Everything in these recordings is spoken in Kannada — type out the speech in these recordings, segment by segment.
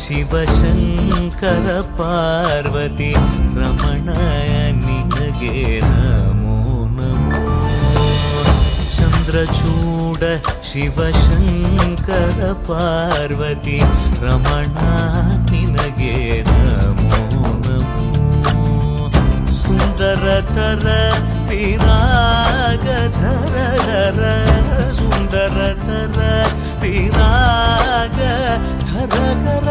ಶಿವಶಂಕರ ಪಾರ್ವತಿ ರಮಣ ನಿನಗೆ ನಮೋ ನಮೋ. ಚಂದ್ರಚೂಡ ಶಿವಶಂಕರ ಪಾರ್ವತಿ ರಮಣ ನಿನಗೆ ನಮೋ ನಮೋ. ಸುಂದರತರ ವಿರಾಗಧರ ಧರ ಸುಂದರತರ ವಿರಾಗ ಧರ ಧರ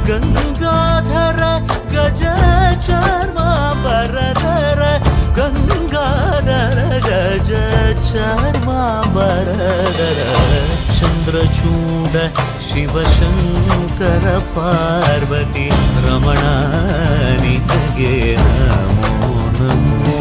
ಗಂಗಾಧರ ಗಜ ಚರ್ಮಾಂಬರಧರ ಗಂಗಾಧರ ಗಜ ಚರ್ಮಾಂಬರಧರ. ಚಂದ್ರಚೂಡ ಶಿವಶಂಕರ ಪಾರ್ವತಿ ರಮಣ ನಿನಗೆ ನಮೋ ನಮೋ.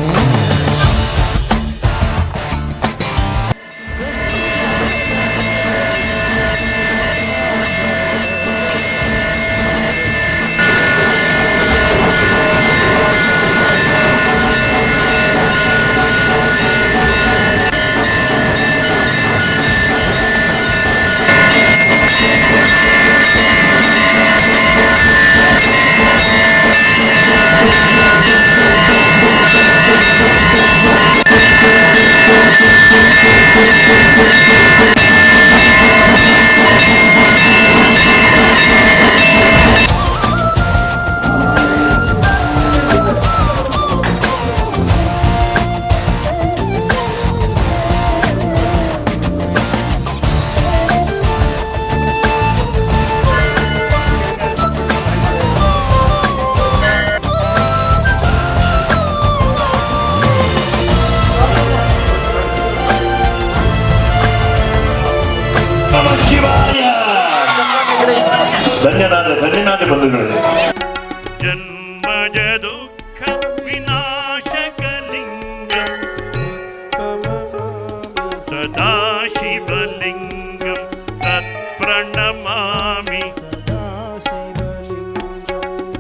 ಧನ್ಯನಾದ ಬಂಧುಗಳೇ. ಜನ್ಮಜ ದುಃಖ ವಿನಾಶಕಲಿಂಗಂ ಸದಾಶಿವಲಿಂಗಂ ತತ್ಪ್ರಣಮಾಮಿ.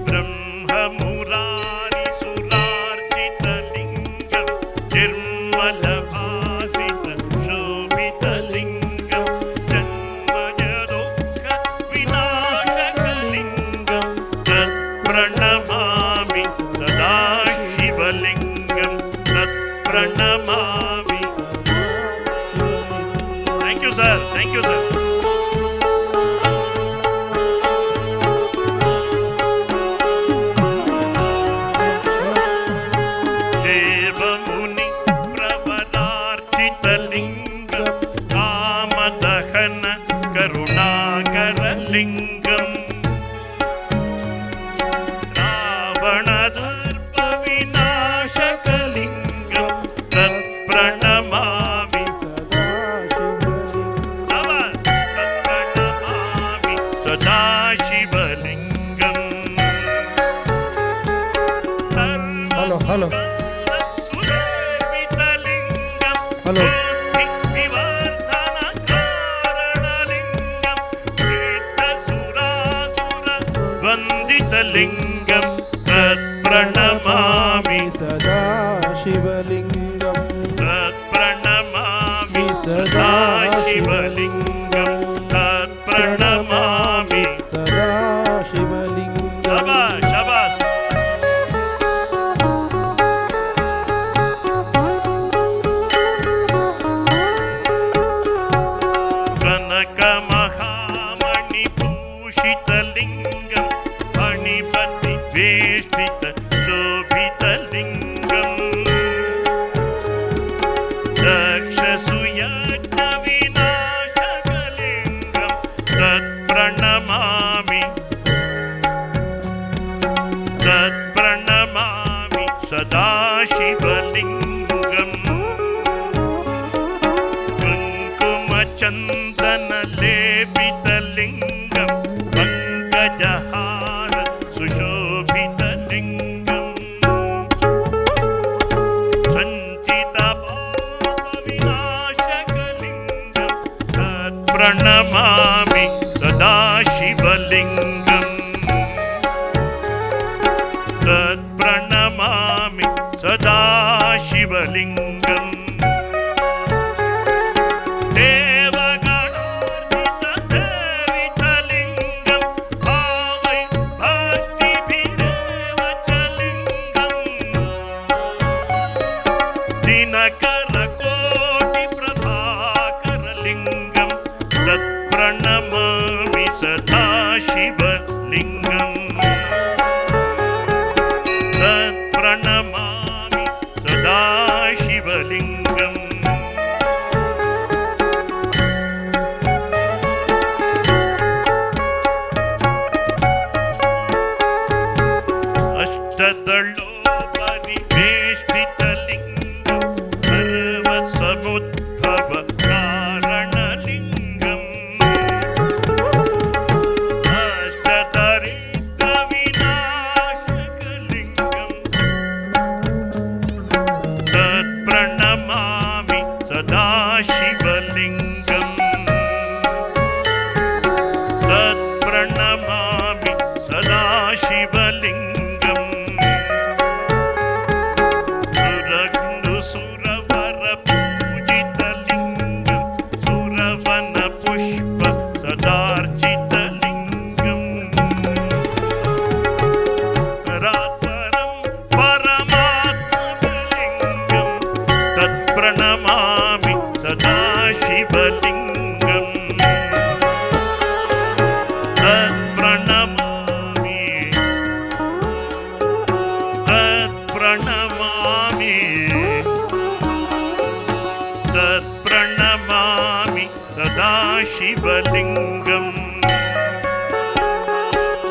ಬ್ರಹ್ಮಮುರಾರಿ ಸುರಾರ್ಚಿತಲಿಂಗಂ ನಿರ್ಮಲಭಾಸಿತ ಶೋಭಿತಲಿಂಗಂ ಜನ್ಮಜ ದುಃಖ ವಿನಾಶಕಲಿಂಗಂ ತತ್ಪ್ರಣಮಾಮಿ ಸದಾಶಿವಲಿಂಗಂ ತತ್ಪ್ರಣಮಾಮಿ. Thank you sir, thank you sir. ದೇವಮುನಿ ಪ್ರವರಾರ್ಚಿತಲಿಂಗಂ ಕಾಮದಹನ ಕರುಣಾಕರಲಿಂಗಂ ರಾವಣದರ್ಪ ವಿನಾಶಕಲಿಂಗಂ ತತ್ಪ್ರಣಮಾಮಿ. ತತ್ಪ್ರಣಮಾಮಿ ಸದಾಶಿವಲಿಂಗಂ. ಹಲೋ ಹಲೋ ಸುದೇವಿತಲಿಂಗಂ ಹಲೋ ವಿವರ್ಧನ ಕಾರಣಲಿಂಗಂ ಚಿತ್ತಸುರಾಸುರ ವಂದಿತಲಿಂಗಂ ತತ್ಪ್ರಣಮಾಮಿ ಸದಾಶಿವಲಿಂಗಂ. ತತ್ಪ್ರಣಮಾಮಿ ಸದಾಶಿವಲಿಂಗಂ ತತ್ಪ್ರಣಮಾಮಿ. ಸದಾಶಿವಲಿಂಗಂ. ಶಬಾಷ್ ಶಬಾಷ್. ಕನಕ ಮಹಾಮಣಿ ಭೂಷಿತಲಿಂಗಂ ಮಣಿಪತಿ ವೇಷ್ಟಿತ ಶೋಭಿತಲಿಂಗಂ ದಕ್ಷಸುಯಜ್ಞ ವಿನಾಶಕಲಿಂಗಂ ತತ್ಪ್ರಣಮಾಮಿ. ತತ್ಪ್ರಣಮಾಮಿ ಸದಾಶಿವಲಿಂಗಂ. ಕುಂಕುಮಚಂದನ ಲೇಪಿತಲಿಂಗಂ ಪಂಕಜಹಾರ ಸುಶೋಭಿತಲಿಂಗಂ ಸಂಚಿತ ಪಾಪ ವಿನಾಶಕಲಿಂಗಂ ತತ್ಪ್ರಣಮಾಮಿ ಸದಾಶಿವಲಿಂಗಂ. ತತ್ಪ್ರಣಮಾಮಿ ಸದಾಶಿವಲಿಂಗಂ. ದೇವಗಣಾರ್ಚಿತ ಸೇವಿತಲಿಂಗಂ ಭಾವೈ ಅಷ್ಟದಳ್ಳೋ ಪರಿವೇಷ್ಟಿತಲಿಂಗಂ ಸರ್ವಸಮುದ್ಭವ ಕಾರಣಲಿಂಗಂ ಅಷ್ಟದರಿದ್ರ ವಿನಾಶಕಲಿಂಗಂ ತತ್ಪ್ರಣಮಾಮಿ ಸದಾ ಶಿವಲಿಂಗಂ ತತ್ಪ್ರಣಮಾಮಿ ಸದಾ ಶಿವಲಿಂಗಂ ಸುರಗ್ನು ಸುರವರ ಪೂಜಿತಲಿಂಗಂ ಸುರವನ ಪುಷ್ಪ ಸದಾರ್ಚಿತಲಿಂಗಂ ಪರಾತ್ಪರಂ ಪರಮಾತ್ಮಲಿಂಗಂ ತತ್ಪ್ರಣಮಾಮಿ ಸದಾ ಶಿವಲಿಂಗಂ ತತ್ಪ್ರಣಮಾಮಿ ತತ್ಪ್ರಣಮಾಮಿ ತತ್ಪ್ರಣಮಾಮಿ ಸದಾ ಶಿವಲಿಂಗಂ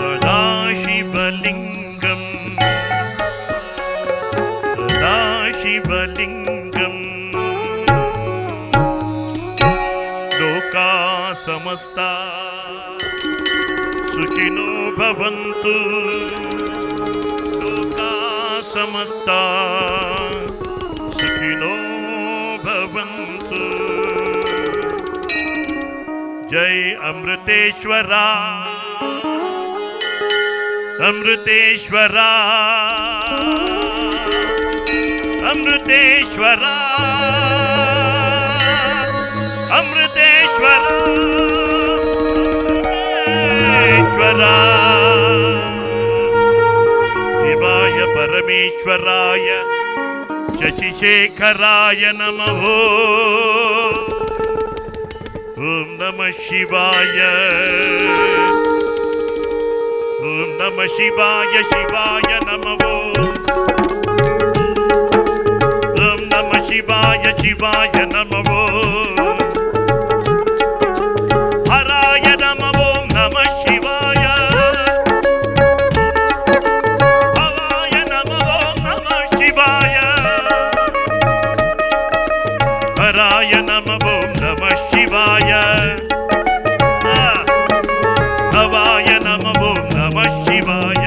ಸದಾ ಶಿವಲಿಂಗಂ ಸದಾ ಶಿವಲಿಂಗಂ ಲೋಕಾ ಸಮಸ್ತಾ ಸುಖಿನೋ ಭವಂತು ಲೋಕಾ ಸಮಸ್ತಾ ಸುಖಿನೋ ಭವಂತು ಜೈ ಅಮೃತೇಶ್ವರ ಅಮೃತೇಶ್ವರ ಅಮೃತೇಶ್ವರ ಅಮೃತೇಶ್ವರ ಅಮೃತೇಶ್ವರ ಶಿವಾಯ ಪರಮೇಶ್ವರಾಯ ಶಶಿಶೇಖರಾಯ ನಮಃ ಓಂ ನಮಃ ಶಿವಾಯ ಓಂ ನಮಃ ಶಿವಾಯ ಶಿವಾಯ ನಮಃ ಓಂ ನಮಃ ಶಿವಾಯ ಶಿವಾಯ ನಮಃ ಹರಾಯ ನಮಃ ಓಂ ನಮಃ ಶಿವಾಯ ಹವಾಯ ನಮಃ ಓಂ ನಮಃ ಶಿವಾಯ ಹರಾಯ ನಮಃ ಓಂ ನಮಃ ಶಿವಾಯ ಹವಾಯ ನಮಃ ಓಂ ನಮಃ ಶಿವಾಯ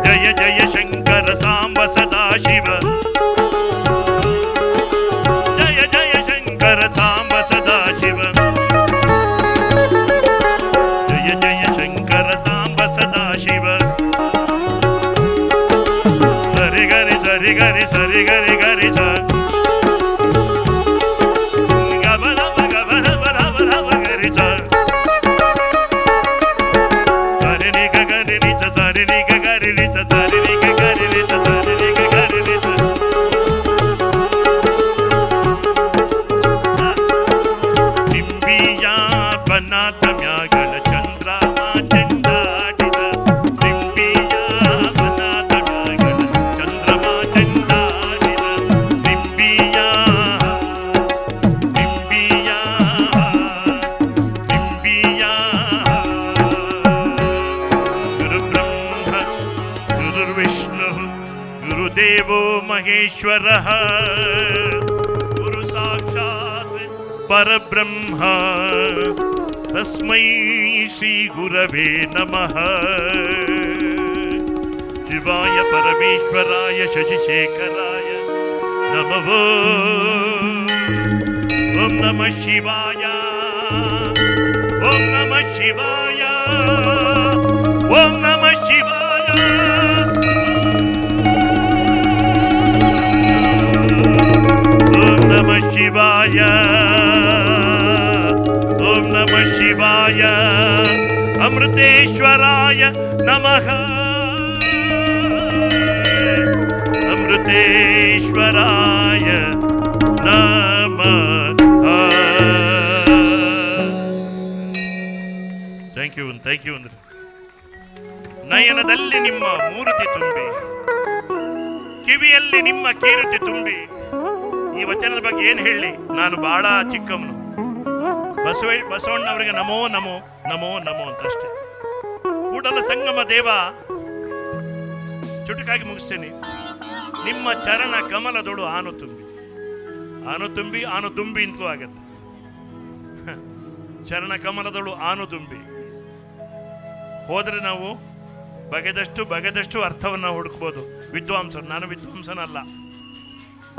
ಜಯ ಜಯ ಶಂಕರ ಸಾಂಬ ಸದಾ ಶಿವ ಜಯ ಜಯ ಶಂಕರ ಸಾಂಬ ಸದಾ ಶಿವ ಜಯ ಜಯ ಶಂಕರ ಸಾಂಬ ಸದಾ ಶಿವ ಸರಿ ಗರಿ ಸರಿ ಗರಿ ಸರಿ ಗರಿ ಗರಿ ಸ ಗಬರಬ ಗಬರಬ ರಬ ರಬ ಗರಿ ಸ ಸರಿ ನಿ ಗ ಗರಿ ನಿ ಸ ಸರಿ ನಿ ಗ ಗರಿ ನಿ ಸ ಸರಿ ನಿ ಗ ಗರಿ ನಿ ಸ ಸರಿ ನಿ ಗ ಗರಿ ನಿ ಸ ನಿಂಬಿಯ ಬನಾತ ಮ್ಯಾಗಳ ಚಂದ್ರಮ ಚೆಂಡಾಡಿದ ನಿಂಬಿಯ ಬನಾತ ಮ್ಯಾಗಳ ಚಂದ್ರಮ ಚೆಂಡಾಡಿದ ನಿಂಬಿಯ ನಿಂಬಿಯ ನಿಂಬಿಯ ಗುರು ಬ್ರಹ್ಮ ಗುರುರ್ವಿಷ್ಣು ಗುರುದೇವೋ ಮಹೇಶ್ವರ ಗುರು ಸಾಕ್ಷಾತ್ ಪರಬ್ರಹ್ಮ ತಸ್ಮೈ ಶ್ರೀ ಗುರವೇ ನಮಃ ಶಿವಾಯ ಪರಮೇಶ್ವರಾಯ ಶಶಿಶೇಖರಾಯ ನಮಃ ಓಂ ನಮಃ ಶಿವಾಯ ಓಂ ನಮಃ ಶಿವಾಯ ಓಂ ನಮಃ ಶಿವಾಯ ಓಂ ನಮಃ ಶಿವಾಯ ಓಂ ನಮಃ ಶಿವಾಯ ಅಮೃತೇಶ್ವರಾಯ ನಮಃ ಅಮೃತೇಶ್ವರಾಯ ನಮಃ ಥ್ಯಾಂಕ್ ಯು ಅಂದ್ರೆ ನಯನದಲ್ಲಿ ನಿಮ್ಮ ಮೂರ್ತಿ ತುಂಬಿ ಕಿವಿಯಲ್ಲಿ ನಿಮ್ಮ ಕೀರ್ತಿ ತುಂಬಿ ಈ ವಚನದ ಬಗ್ಗೆ ಏನು ಹೇಳಿ, ನಾನು ಬಹಳ ಚಿಕ್ಕವನು. ಬಸವಣ್ಣವರಿಗೆ ನಮೋ ನಮೋ ನಮೋ ನಮೋ ಅಂತಷ್ಟೇ. ಕೂಡಲ ಸಂಗಮ ದೇವ, ಚುಟುಕಾಗಿ ಮುಗಿಸ್ತೇನೆ. ನಿಮ್ಮ ಚರಣ ಕಮಲದೊಳು ಆನು ತುಂಬಿ ಅಂತಲೂ ಆಗತ್ತೆ. ಚರಣ ಕಮಲದೊಳು ಆನು ತುಂಬಿ ಹೋದ್ರೆ ನಾವು ಬಗೆದಷ್ಟು ಅರ್ಥವನ್ನ ಹುಡುಕ್ಬೋದು. ವಿದ್ವಾಂಸರು, ನಾನು ವಿದ್ವಾಂಸನಲ್ಲ,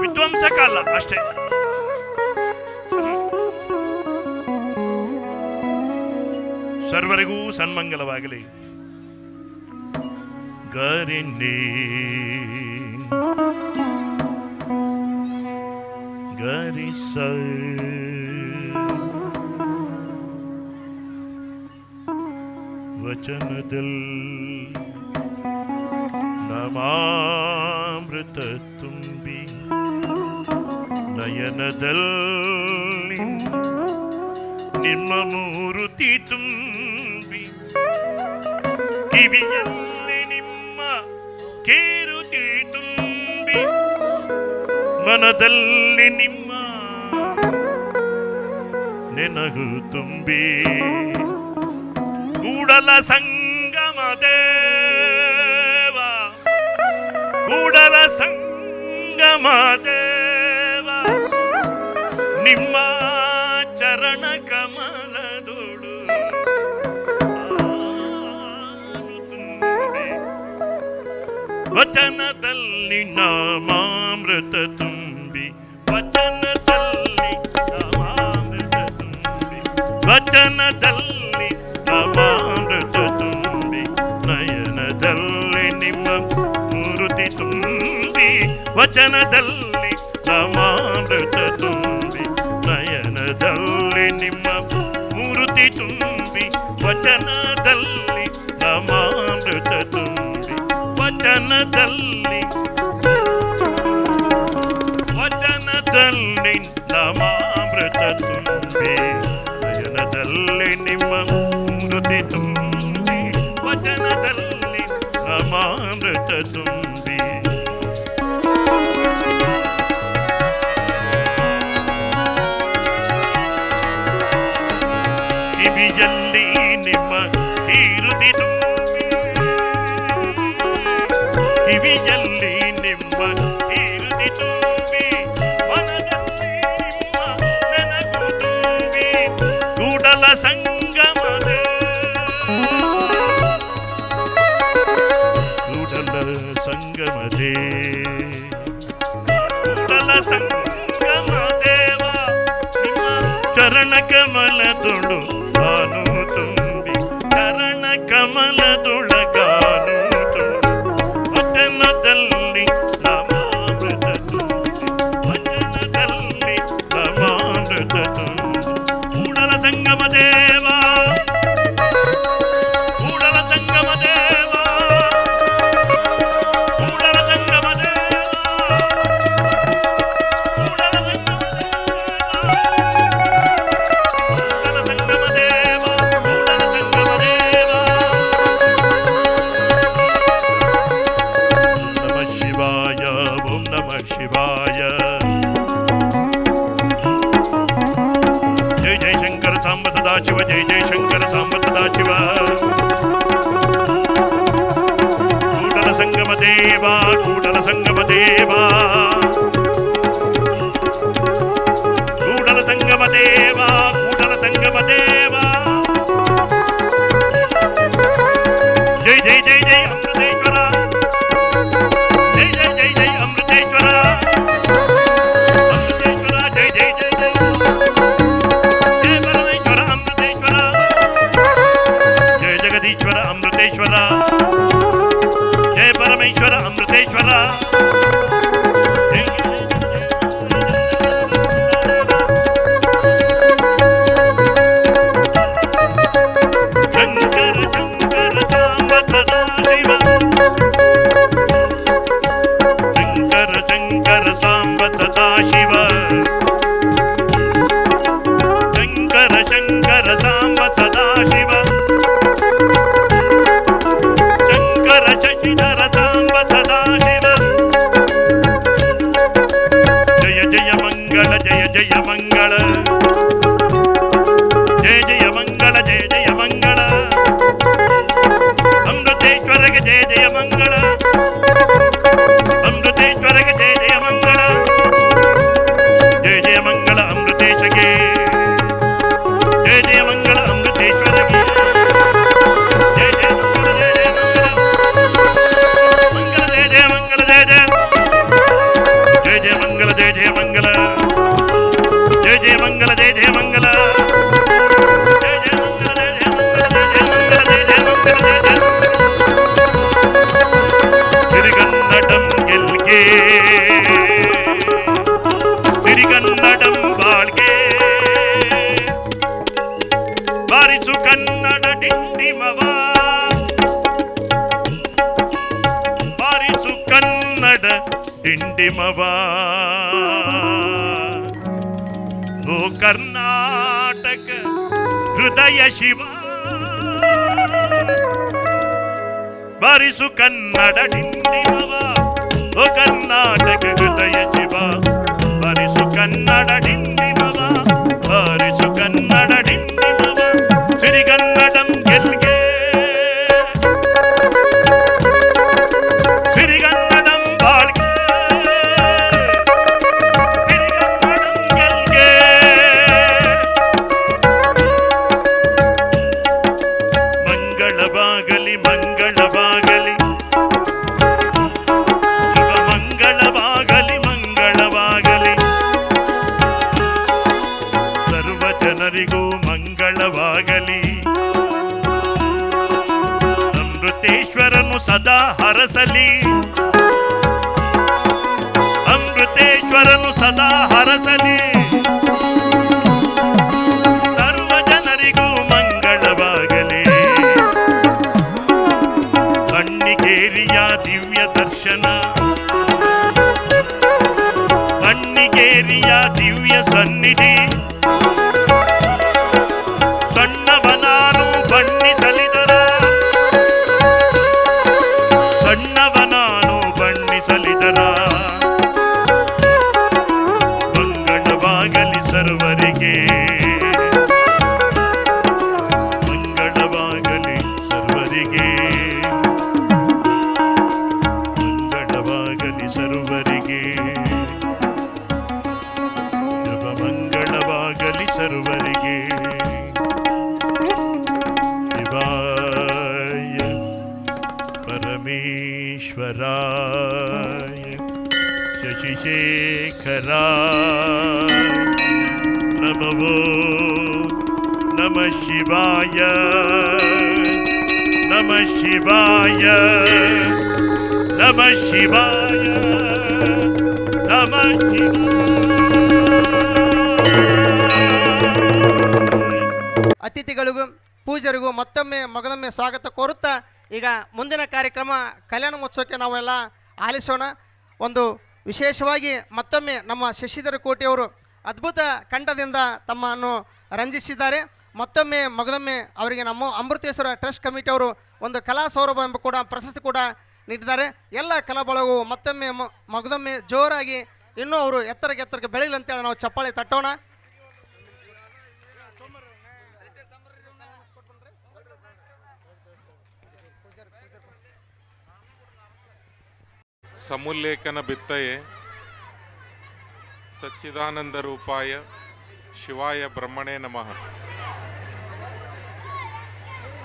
ವಿದ್ವಾಂಸಕಲ್ಲ ಅಷ್ಟೇ. ಸರ್ವರಿಗೂ ಸನ್ಮಂಗಲವಾಗಲಿ. ಗರಿನಿ ಗರಿಸ ವಚನದಲ್ಲಿ ನಮಾಮೃತ ತುಂಬಿ ನಯನದಲ್ಲಿ ನಿಮ್ಮ ಮೂರುತಿ ತುಂಬಿ ಕಿವಿಯಲ್ಲಿ ನಿಮ್ಮ ಕೇರುತಿ ತುಂಬಿ ಮನದಲ್ಲಿ ನಿಮ್ಮ ನೆನಗು ತುಂಬಿ ಕೂಡಲ ಸಂಗಮ ದೇವ, ಕೂಡಲ ಸಂಗಮ ದೇವ, ನಿಮ್ಮ ಚರಣ ಕಮಲದೊಳು ಆನು ತುಂಬಿ ವಚನದಲ್ಲಿ ನಾಮಾಮೃತ ತುಂಬಿ, ವಚನದಲ್ಲಿ ನಾಮಾಮೃತ ತುಂಬಿ, ವಚನದಲ್ಲಿ ನಾಮಾಮೃತ ತುಂಬಿ, ನಯನದಲ್ಲಿ ನಿಮ್ಮ ಮೂರುತಿ ತುಂಬಿ, ವಚನದಲ್ಲಿ ನಾಮಾಮೃತ ತುಂಬಿ, ನಯನದಲ್ಲಿ ನಿಮ್ಮ ಮೂರುತಿ ತುಂಬಿ, ವಚನದಲ್ಲಿ ನಾಮಾಮೃತ ತುಂಬಿ, ವಚನದಲ್ಲಿ ನಾಮಾಮೃತ ತುಂಬಿ, ನಯನದಲ್ಲಿ ನಿಮ್ಮ ಮೂರುತಿ ತುಂಬಿ, ವಚನದಲ್ಲಿ ನಾಮಾಮೃತ ತುಂಬಿ. ಕಿವಿಯಲ್ಲಿ ನಿಮ್ಮ ಕೀರುತಿ ತುಂಬಿ, ಕಿವಿಯಲ್ಲಿ ನಿಮ್ಮ ಕೀರುತಿ ತುಂಬಿ, ಮನದಲ್ಲಿ ನಿಮ್ಮ ನೆನಪು ತುಂಬಿ, ಕೂಡಲ ಸಂಗಮ ಕೂಡಲ ಸಂಗಮ ಕೂಡಲ ಸಂಗಮ ದೇವ, ನಿಮ್ಮ ಚರಣ ಕಮಲದೊಳು ಆನು ತುಂಬಿ, ಚರಣ ಕಮಲದೊಳಗಾನು ತುಂಬಿ, ವಚನದಲ್ಲಿ ನಾಮಾಮೃತ ತುಂಬಿ, ವಚನದಲ್ಲಿ ನಾಮಾಮೃತ ತುಂಬಿ, ಕೂಡಲ ಸಂಗಮ ದೇವ, ಕೂಡಲ ಸಂಗಮ ದೇವ, ಕೂಡಲ ಸಂಗಮ ದೇವ, ಕೂಡಲ ಸಂಗಮ ದೇವ, ಕೂಡಲ ಸಂಗಮ ದೇವ. ನಮಃ ಶಿವಾಯ, ಓಂ ನಮಃ ಶಿವಾಯ. ಜಯ ಜಯ ಶಂಕರ ಸಾಂಬ ಸದಾ ಶಿವ, ಜಯ ಜಯ ಶಂಕರ ಸಾಂಬ ಸದಾ ಶಿವ. ಕೂಡಲ ಸಂಗಮ ದೇವ, ಕೂಡಲ ಸಂಗಮ ದೇವ, ಕೂಡಲ ಸಂಗಮ ದೇವ, ಕೂಡಲ ಸಂಗಮ ದೇವ. ಜಯ ಜಯ ಜಯ ಜಯ ಅಮೃತೇಶ್ವರ, ಜಯ ಜಯ ಜಯ ಜಯ ಅಮೃತೇಶ್ವರ, ಅಮೃತೇಶ್ವರ ಜಯ ಜಯ ಜಯ ಜಯ, ಜಯ ಪರಮೇಶ್ವರ ಅಮೃತೇಶ್ವರ, ಜಯ ಜಗದೀಶ್ವರ ಅಮೃತೇಶ್ವರ, ಜಯ ಪರಮೇಶ್ವರ ಅಮೃತೇಶ್ವರ. ಶಂಕರ ಶಂಕರ ಸಾಂಬ ಸದಾ ಶಿವ, ಶಂಕರ ಶಂಕರ ಸಾಂಬ ಸದಾ ಶಿವ, ಶಂಕರ ಶಂಕರ ಸಾಂಬ ಸದಾ ಶಿವ, ಶಂಕರ ಶಶಿಧರ ಸಾಂಬ ಸದಾ ಶಿವ, ಅಮೃತೇಶ್ವರಗೆ ಜಯ ಜಯ ಮಂಗಳ, ಅಮೃತೇಶ್ವರಗೆ ಜಯ ಜಯ ಮಂಗಳ, ಜಯ ಜಯ ಮಂಗಳ ಅಮೃತೇಶಗೆ, ಜಯ ಜಯ ಮಂಗಳ ಅಮೃತೇಶ್ವರಗೆ, ಜಯ ಜಯ ಮಂಗಳ ಜಯ ಜಯ ಮಂಗಳ, ಮಂಗಳ ಜಯ ಜಯ ಮಂಗಳ ಜಯ ಜಯ, ಜಯ ಜಯ ಮಂಗಳ ಜಯ ಜಯ ಮಂಗಳ, ಜಯ ಜಯ ಮಂಗಳ ಜಯ ಜಯ ಮಂಗಳ, ಜಯ ಜಯ ಮಂಗಳ ಜಯ ಜಯ ಮಂಗಳ, ಜಯ ಜಯ ಮಂಗಳ ಜಯ ಜಯ ಮಂಗಳ, ಜಯ ಜಯ ಸಿರಿಗನ್ನಡಂ ಗೆಲ್ಗೆ, ಸಿರಿಗನ್ನಡಂ ಬಾಳ್ಗೆ, ಬಾರಿಸು ಕನ್ನಡ ಡಿಂಡಿಮವ, ಬಾರಿಸು ಕನ್ನಡ ಡಿಂಡಿಮವ, ಓ ಕರ್ನಾಟಕ ಹೃದಯ ಶಿವ, ಬಾರಿಸು ಕನ್ನಡ ಡಿಂಡಿಮವ, ಓ ಕರ್ನಾಟಕ ಹೃದಯ ಶಿವ, ಬಾರಿಸು ಕನ್ನಡ ಡಿಂಡಿಮವ, ಬಾರಿಸು ಕನ್ನಡ ಡಿಂಡಿಮವ, ಸಿರಿಗನ್ನಡಂ ಗೆಲ್ಗೆ, ಸಿರಿಗನ್ನಡಂ ಬಾಳ್ಗೆ, ಸಿರಿಗನ್ನಡಂ ಗೆಲ್ಗೆ, ಮಂಗಳವಾಗಲಿ ಮಂಗಳವಾಗಲಿ, ಶುಭ ಮಂಗಳವಾಗಲಿ ಮಂಗಳವಾಗಲಿ, ಸರ್ವ ಜನರಿಗೂ ಮಂಗಳವಾಗಲಿ, ಅಮೃತೇಶ್ವರನು ಸದಾ ಹರಸಲಿ, ಅಮೃತೇಶ್ವರನು ಸದಾ ಹರಸಲಿ, ಸರ್ವ ಜನರಿಗೂ ಮಂಗಳವಾಗಲಿ, ಅಣ್ಣಿಗೇರಿಯ ದಿವ್ಯ ದರ್ಶನ, ಅಣ್ಣಿಗೇರಿಯ ದಿವ್ಯ ಸನ್ನಿಧಿ, ಸಣ್ಣವನಾನು ಬಣ್ಣಿಸಲಿದರ, ಸಣ್ಣವನಾನು ಬಣ್ಣಿಸಲಿದರ, ಮಂಗಳವಾಗಲಿ ಸರ್ವರಿಗೆ, ಮಂಗಳವಾಗಲಿ ಸರ್ವರಿಗೆ, ಮಂಗಳವಾಗಲಿ ಸರ್ವರಿಗೆ, ಶುಭ ಮಂಗಳವಾಗಲಿ ಸರ್ವರಿಗೆ, ಶಿವಾಯ ಪರಮೇಶ್ವರಾಯ ಶಶಿಶೇಖರಾಯ ನಮೋ ನಮಃ ಶಿವಾಯ, ನಮಃ ಶಿವಾಯ, ನಮಃ ಶಿವಾಯ, ನಮಃ ಶಿವಾಯ. ಅತಿಥಿಗಳಿಗೂ ಪೂಜರಿಗೂ ಮತ್ತೊಮ್ಮೆ ಮಗದೊಮ್ಮೆ ಸ್ವಾಗತ ಕೋರುತ್ತಾ ಈಗ ಮುಂದಿನ ಕಾರ್ಯಕ್ರಮ ಕಲ್ಯಾಣ ಮಹೋತ್ಸವಕ್ಕೆ ನಾವೆಲ್ಲ ಆಲಿಸೋಣ. ಒಂದು ವಿಶೇಷವಾಗಿ ಮತ್ತೊಮ್ಮೆ ನಮ್ಮ ಶಶಿಧರ ಕೋಟಿಯವರು ಅದ್ಭುತ ಕಂಠದಿಂದ ತಮ್ಮನ್ನು ರಂಜಿಸಿದ್ದಾರೆ. ಮತ್ತೊಮ್ಮೆ ಮಗದೊಮ್ಮೆ ಅವರಿಗೆ ನಮ್ಮ ಅಮೃತೇಶ್ವರ ಟ್ರಸ್ಟ್ ಕಮಿಟಿಯವರು ಒಂದು ಕಲಾ ಸೌರಭ ಎಂಬ ಕೂಡ ಪ್ರಶಸ್ತಿ ಕೂಡ ನೀಡಿದ್ದಾರೆ. ಎಲ್ಲ ಕಲಾಬಳಗವು ಮತ್ತೊಮ್ಮೆ ಮಗದೊಮ್ಮೆ ಜೋರಾಗಿ ಇನ್ನೂ ಅವರು ಎತ್ತರಕ್ಕೆ ಬೆಳೀಲಿ ಅಂತೇಳಿ ನಾವು ಚಪ್ಪಾಳೆ ತಟ್ಟೋಣ. ಸಮುಲ್ಲೇಖನ ಬಿತ್ತಯೆ ಸಚ್ಚಿದಾನಂದ ರೂಪಾಯ ಶಿವಾಯ ಬ್ರಹ್ಮಣೇ ನಮಃ.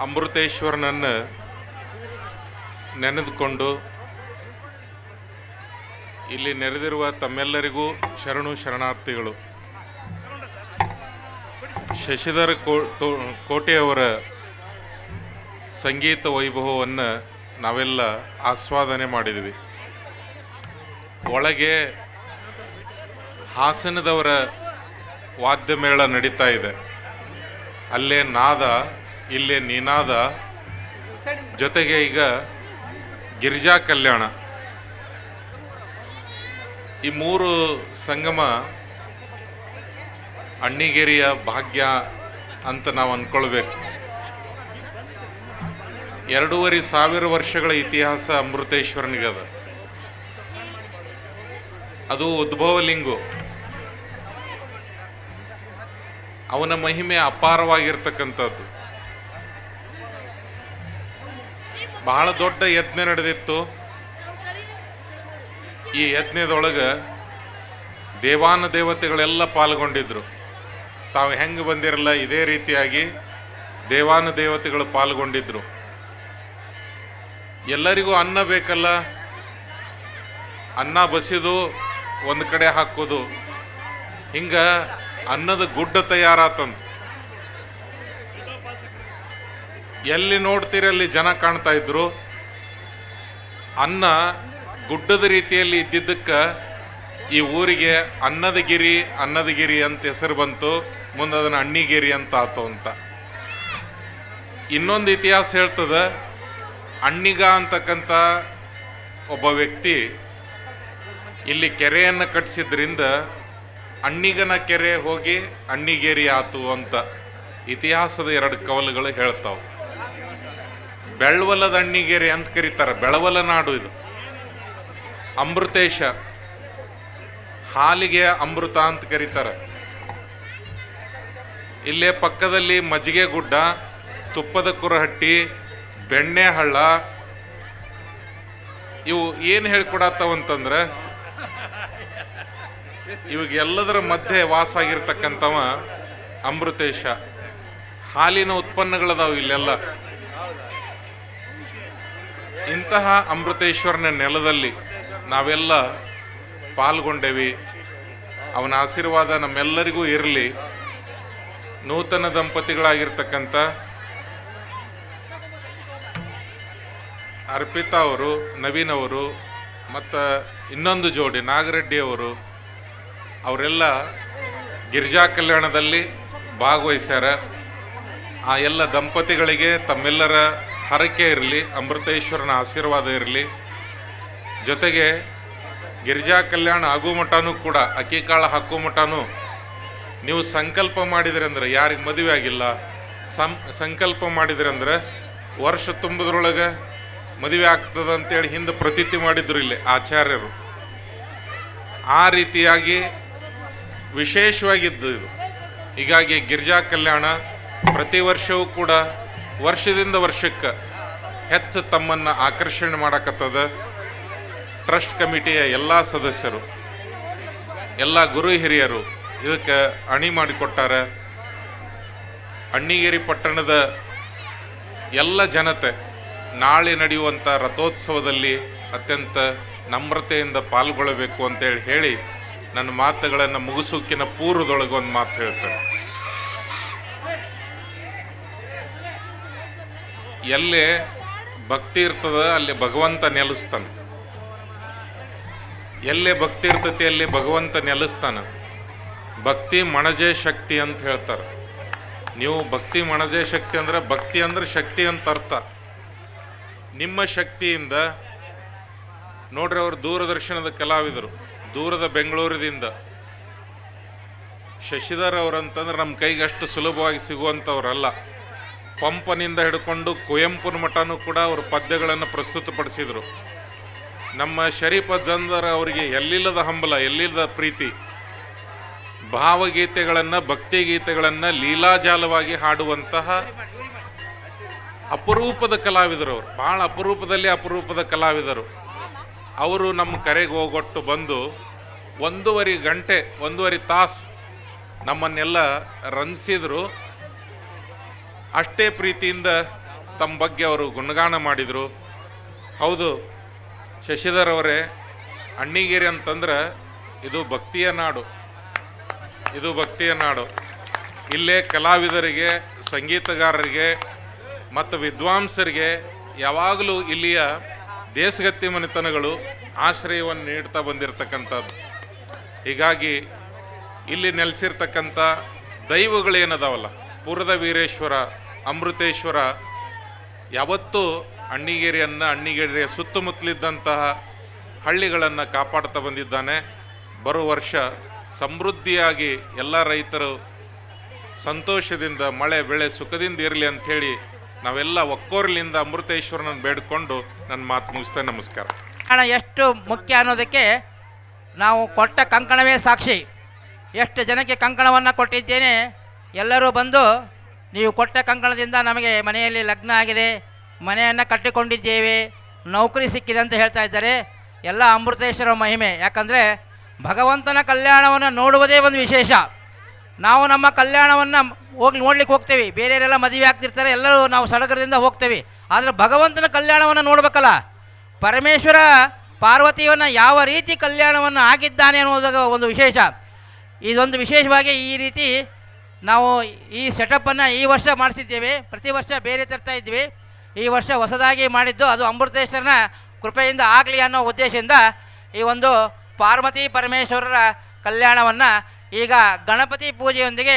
ಅಮೃತೇಶ್ವರನನ್ನು ನೆನೆದುಕೊಂಡು ಇಲ್ಲಿ ನೆರೆದಿರುವ ತಮ್ಮೆಲ್ಲರಿಗೂ ಶರಣು ಶರಣಾರ್ಥಿಗಳು. ಶಶಿಧರ ಕೋಟೆಯವರ ಸಂಗೀತ ವೈಭವವನ್ನು ನಾವೆಲ್ಲ ಆಸ್ವಾದನೆ ಮಾಡಿದ್ವಿ. ಒಳಗೆ ಹಾಸನದವರ ವಾದ್ಯಮೇಳ ನಡೀತಾ ಇದೆ. ಅಲ್ಲೇ ನಾದ, ಇಲ್ಲೇ ನಿನಾದ, ಜೊತೆಗೆ ಈಗ ಗಿರಿಜಾ ಕಲ್ಯಾಣ. ಈ ಮೂರು ಸಂಗಮ ಅಣ್ಣಿಗೇರಿಯ ಭಾಗ್ಯ ಅಂತ ನಾವು ಅಂದ್ಕೊಳ್ಬೇಕು. 2500 ವರ್ಷಗಳ ಇತಿಹಾಸ ಅಮೃತೇಶ್ವರನಿಗದ. ಅದು ಉದ್ಭವಲಿಂಗು. ಅವನ ಮಹಿಮೆ ಅಪಾರವಾಗಿರ್ತಕ್ಕಂಥದ್ದು. ಬಹಳ ದೊಡ್ಡ ಯಜ್ಞ ನಡೆದಿತ್ತು. ಈ ಯಜ್ಞದೊಳಗೆ ದೇವಾನ ದೇವತೆಗಳೆಲ್ಲ ಪಾಲ್ಗೊಂಡಿದ್ರು. ತಾವು ಹೆಂಗೆ ಬಂದಿರಲ್ಲ ಇದೇ ರೀತಿಯಾಗಿ ದೇವಾನ ದೇವತೆಗಳು ಪಾಲ್ಗೊಂಡಿದ್ರು. ಎಲ್ಲರಿಗೂ ಅನ್ನ ಬೇಕಲ್ಲ, ಅನ್ನ ಬಸಿದು ಒಂದು ಕಡೆ ಹಾಕೋದು, ಹಿಂಗೆ ಅನ್ನದ ಗುಡ್ಡ ತಯಾರಾತಂತ. ಎಲ್ಲಿ ನೋಡ್ತೀರಿ ಅಲ್ಲಿ ಜನ ಕಾಣ್ತಾ ಇದ್ರು. ಅನ್ನ ಗುಡ್ಡದ ರೀತಿಯಲ್ಲಿ ಇದ್ದಿದ್ದಕ್ಕೆ ಈ ಊರಿಗೆ ಅನ್ನದಗಿರಿ ಅಂತ ಹೆಸರು ಬಂತು. ಮುಂದೆ ಅದನ್ನು ಅಣ್ಣಿಗೇರಿ ಅಂತ ಆತು ಅಂತ. ಇನ್ನೊಂದು ಇತಿಹಾಸ ಹೇಳ್ತದೆ, ಅಣ್ಣಿಗ ಅಂತಕ್ಕಂಥ ಒಬ್ಬ ವ್ಯಕ್ತಿ ಇಲ್ಲಿ ಕೆರೆಯನ್ನು ಕಟ್ಟಿಸಿದ್ರಿಂದ ಅಣ್ಣಿಗನ ಕೆರೆ ಹೋಗಿ ಅಣ್ಣಿಗೇರಿ ಆತು ಅಂತ ಇತಿಹಾಸದ 2 ಕವಲುಗಳು ಹೇಳ್ತಾವೆ. ಬೆಳವಲದ ಅಣ್ಣಿಗೇರಿ ಅಂತ ಕರೀತಾರೆ. ಬೆಳವಲ ನಾಡು ಇದು. ಅಮೃತೇಶ, ಹಾಲಿಗೆ ಅಮೃತ ಅಂತ ಕರೀತಾರೆ. ಇಲ್ಲೇ ಪಕ್ಕದಲ್ಲಿ ಮಜ್ಜಿಗೆ ಗುಡ್ಡ, ತುಪ್ಪದ ಕುರಹಟ್ಟಿ, ಬೆಣ್ಣೆ ಹಳ್ಳ, ಇವು ಏನು ಹೇಳ್ಕೊಡತ್ತವಂತಂದ್ರೆ ಇವಾಗೆಲ್ಲದರ ಮಧ್ಯೆ ವಾಸ ಆಗಿರ್ತಕ್ಕಂಥವ ಅಮೃತೇಶ. ಹಾಲಿನ ಉತ್ಪನ್ನಗಳದಾವು ಇಲ್ಲೆಲ್ಲ. ಇಂತಹ ಅಮೃತೇಶ್ವರನ ನೆಲದಲ್ಲಿ ನಾವೆಲ್ಲ ಪಾಲ್ಗೊಂಡೇವಿ. ಅವನ ಆಶೀರ್ವಾದ ನಮ್ಮೆಲ್ಲರಿಗೂ ಇರಲಿ. ನೂತನ ದಂಪತಿಗಳಾಗಿರ್ತಕ್ಕಂಥ ಅರ್ಪಿತಾ ಅವರು, ನವೀನ್ ಅವರು ಮತ್ತು ಇನ್ನೊಂದು ಜೋಡಿ ನಾಗರೆಡ್ಡಿ ಅವರು, ಅವರೆಲ್ಲ ಗಿರಿಜಾ ಕಲ್ಯಾಣದಲ್ಲಿ ಭಾಗವಹಿಸ್ಯಾರ. ಆ ಎಲ್ಲ ದಂಪತಿಗಳಿಗೆ ತಮ್ಮೆಲ್ಲರ ಹರಕೆ ಇರಲಿ, ಅಮೃತೇಶ್ವರನ ಆಶೀರ್ವಾದ ಇರಲಿ. ಜೊತೆಗೆ ಗಿರಿಜಾ ಕಲ್ಯಾಣ ಆಗೋ ಮಟನೂ ಕೂಡ, ಅಕ್ಕಿಕಾಳು ಹಾಕೋ ಮಟನೂ ನೀವು ಸಂಕಲ್ಪ ಮಾಡಿದ್ರಿ ಅಂದ್ರೆ, ಯಾರಿಗೆ ಮದುವೆ ಆಗಿಲ್ಲ ಸಂಕಲ್ಪ ಮಾಡಿದ್ರಿ ಅಂದ್ರೆ ವರ್ಷ ತುಂಬದ್ರೊಳಗೆ ಮದುವೆ ಆಗ್ತದ ಅಂತೇಳಿ ಹಿಂದೆ ಪ್ರತೀತಿ ಮಾಡಿದ್ರು ಇಲ್ಲಿ ಆಚಾರ್ಯರು. ಆ ರೀತಿಯಾಗಿ ವಿಶೇಷವಾಗಿದ್ದು ಇದು. ಹೀಗಾಗಿ ಗಿರಿಜಾ ಕಲ್ಯಾಣ ಪ್ರತಿ ವರ್ಷವೂ ಕೂಡ ವರ್ಷದಿಂದ ವರ್ಷಕ್ಕೆ ಹೆಚ್ಚು ತಮ್ಮನ್ನು ಆಕರ್ಷಣೆ ಮಾಡಕತ್ತದ. ಟ್ರಸ್ಟ್ ಕಮಿಟಿಯ ಎಲ್ಲ ಸದಸ್ಯರು, ಎಲ್ಲ ಗುರು ಹಿರಿಯರು ಇದಕ್ಕೆ ಅಣಿ ಮಾಡಿಕೊಟ್ಟಾರ. ಅಣ್ಣಿಗೇರಿ ಪಟ್ಟಣದ ಎಲ್ಲ ಜನತೆ ನಾಳೆ ನಡೆಯುವಂಥ ರಥೋತ್ಸವದಲ್ಲಿ ಅತ್ಯಂತ ನಮ್ರತೆಯಿಂದ ಪಾಲ್ಗೊಳ್ಳಬೇಕು ಅಂತೇಳಿ ಹೇಳಿ ನನ್ನ ಮಾತುಗಳನ್ನು ಮುಗಿಸೋಕಿನ ಪೂರ್ವದೊಳಗೆ ಒಂದು ಮಾತು ಹೇಳ್ತೇನೆ. ಎಲ್ಲೇ ಭಕ್ತಿ ಇರ್ತದ ಅಲ್ಲಿ ಭಗವಂತ ನೆಲೆಸ್ತಾನೆ. ಎಲ್ಲೇ ಭಕ್ತಿ ಇರ್ತತಿ ಅಲ್ಲಿ ಭಗವಂತ ನೆಲೆಸ್ತಾನೆ. ಭಕ್ತಿ ಮಣಜೆ ಶಕ್ತಿ ಅಂತ ಹೇಳ್ತಾರೆ. ನೀವು ಭಕ್ತಿ ಮಣಜೆ ಶಕ್ತಿ ಅಂದ್ರೆ, ಭಕ್ತಿ ಅಂದ್ರೆ ಶಕ್ತಿ ಅಂತ ಅರ್ಥ. ನಿಮ್ಮ ಶಕ್ತಿಯಿಂದ ನೋಡ್ರಿ, ಅವರು ದೂರದರ್ಶನದ ಕಲಾವಿದರು, ದೂರದ ಬೆಂಗಳೂರಿನಿಂದ. ಶಶಿಧರ್ ಅವರಂತಂದ್ರೆ ನಮ್ಮ ಕೈಗೆ ಅಷ್ಟು ಸುಲಭವಾಗಿ ಸಿಗುವಂಥವ್ರಲ್ಲ. ಪಂಪನಿಂದ ಹಿಡ್ಕೊಂಡು ಕುವೆಂಪುನ ಮಠನೂ ಕೂಡ ಅವರು ಪದ್ಯಗಳನ್ನು ಪ್ರಸ್ತುತಪಡಿಸಿದರು. ನಮ್ಮ ಶರೀಫ ಜಂದರ್ ಅವರಿಗೆ ಎಲ್ಲಿಲ್ಲದ ಹಂಬಲ, ಎಲ್ಲಿಲ್ಲದ ಪ್ರೀತಿ. ಭಾವಗೀತೆಗಳನ್ನು, ಭಕ್ತಿಗೀತೆಗಳನ್ನು ಲೀಲಾಜಾಲವಾಗಿ ಹಾಡುವಂತಹ ಅಪರೂಪದ ಕಲಾವಿದರು ಅವರು. ಭಾಳ ಅಪರೂಪದಲ್ಲಿ ಅಪರೂಪದ ಕಲಾವಿದರು ಅವರು. ನಮ್ಮ ಕರೆಗೆ ಹೋಗೊಟ್ಟು ಬಂದು 1.5 ಗಂಟೆ 1.5 ತಾಸು ನಮ್ಮನ್ನೆಲ್ಲ ರಂಜಿಸಿದ್ರು. ಅಷ್ಟೇ ಪ್ರೀತಿಯಿಂದ ತಮ್ಮ ಬಗ್ಗೆ ಅವರು ಗುಣಗಾನ ಮಾಡಿದರು. ಹೌದು ಶಶಿಧರ್ ಅವರೇ, ಅಣ್ಣಿಗೇರಿ ಅಂತಂದ್ರೆ ಇದು ಭಕ್ತಿಯ ನಾಡು, ಇದು ಭಕ್ತಿಯ ನಾಡು. ಇಲ್ಲೇ ಕಲಾವಿದರಿಗೆ, ಸಂಗೀತಗಾರರಿಗೆ ಮತ್ತು ವಿದ್ವಾಂಸರಿಗೆ ಯಾವಾಗಲೂ ಇಲ್ಲಿಯ ದೇಶಗತಿ ಮನೆತನಗಳು ಆಶ್ರಯವನ್ನು ನೀಡ್ತಾ ಬಂದಿರತಕ್ಕಂಥದ್ದು. ಹೀಗಾಗಿ ಇಲ್ಲಿ ನೆಲೆಸಿರ್ತಕ್ಕಂಥ ದೈವಗಳೇನದಾವಲ್ಲ, ಪುರದ ವೀರೇಶ್ವರ, ಅಮೃತೇಶ್ವರ, ಯಾವತ್ತೂ ಅಣ್ಣಿಗೇರಿಯನ್ನು, ಅಣ್ಣಿಗೇರಿಯ ಸುತ್ತಮುತ್ತಲಿದ್ದಂತಹ ಹಳ್ಳಿಗಳನ್ನು ಕಾಪಾಡ್ತಾ ಬಂದಿದ್ದಾನೆ. ಬರುವ ವರ್ಷ ಸಮೃದ್ಧಿಯಾಗಿ ಎಲ್ಲ ರೈತರು ಸಂತೋಷದಿಂದ ಮಳೆ ಬೆಳೆ ಸುಖದಿಂದ ಇರಲಿ ಅಂಥೇಳಿ ನಾವೆಲ್ಲ ಒಕ್ಕೋರ್ಲಿಂದ ಅಮೃತೇಶ್ವರನನ್ನು ಬೇಡಿಕೊಂಡು ನನ್ನ ಮಾತು ಮುಗಿಸ್ತೇನೆ. ನಮಸ್ಕಾರ. ಹಣ ಎಷ್ಟು ಮುಖ್ಯ ಅನ್ನೋದಕ್ಕೆ ನಾವು ಕೊಟ್ಟ ಕಂಕಣವೇ ಸಾಕ್ಷಿ. ಎಷ್ಟು ಜನಕ್ಕೆ ಕಂಕಣವನ್ನು ಕೊಟ್ಟಿದ್ದೇನೆ, ಎಲ್ಲರೂ ಬಂದು ನೀವು ಕೊಟ್ಟ ಕಂಕಣದಿಂದ ನಮಗೆ ಮನೆಯಲ್ಲಿ ಲಗ್ನ ಆಗಿದೆ, ಮನೆಯನ್ನು ಕಟ್ಟಿಕೊಂಡಿದ್ದೇವೆ, ನೌಕರಿ ಸಿಕ್ಕಿದೆ ಅಂತ ಹೇಳ್ತಾ ಇದ್ದಾರೆ. ಎಲ್ಲ ಅಮೃತೇಶ್ವರ ಮಹಿಮೆ. ಯಾಕಂದರೆ ಭಗವಂತನ ಕಲ್ಯಾಣವನ್ನು ನೋಡುವುದೇ ಒಂದು ವಿಶೇಷ. ನಾವು ನಮ್ಮ ಕಲ್ಯಾಣವನ್ನು ನೋಡ್ಲಿಕ್ಕೆ ಹೋಗ್ತೇವೆ, ಬೇರೆಯವರೆಲ್ಲ ಮದುವೆ ಆಗ್ತಿರ್ತಾರೆ, ಎಲ್ಲರೂ ನಾವು ಸಡಗರದಿಂದ ಹೋಗ್ತೇವೆ. ಆದರೆ ಭಗವಂತನ ಕಲ್ಯಾಣವನ್ನು ನೋಡಬೇಕಲ್ಲ. ಪರಮೇಶ್ವರ ಪಾರ್ವತಿಯನ್ನು ಯಾವ ರೀತಿ ಕಲ್ಯಾಣವನ್ನು ಆಗಿದ್ದಾನೆ ಅನ್ನೋದು ಒಂದು ವಿಶೇಷ. ಇದೊಂದು ವಿಶೇಷವಾಗಿ ಈ ರೀತಿ ನಾವು ಈ ಸೆಟಪ್ಪನ್ನು ಈ ವರ್ಷ ಮಾಡಿಸಿದ್ದೇವೆ. ಪ್ರತಿ ವರ್ಷ ಬೇರೆ ತರ್ತಾ ಇದ್ವಿ. ಈ ವರ್ಷ ಹೊಸದಾಗಿ ಮಾಡಿದ್ದು ಅದು ಅಮೃತೇಶ್ವರನ ಕೃಪೆಯಿಂದ ಆಗಲಿ ಅನ್ನೋ ಉದ್ದೇಶದಿಂದ ಈ ಒಂದು ಪಾರ್ವತಿ ಪರಮೇಶ್ವರರ ಕಲ್ಯಾಣವನ್ನು ಈಗ ಗಣಪತಿ ಪೂಜೆಯೊಂದಿಗೆ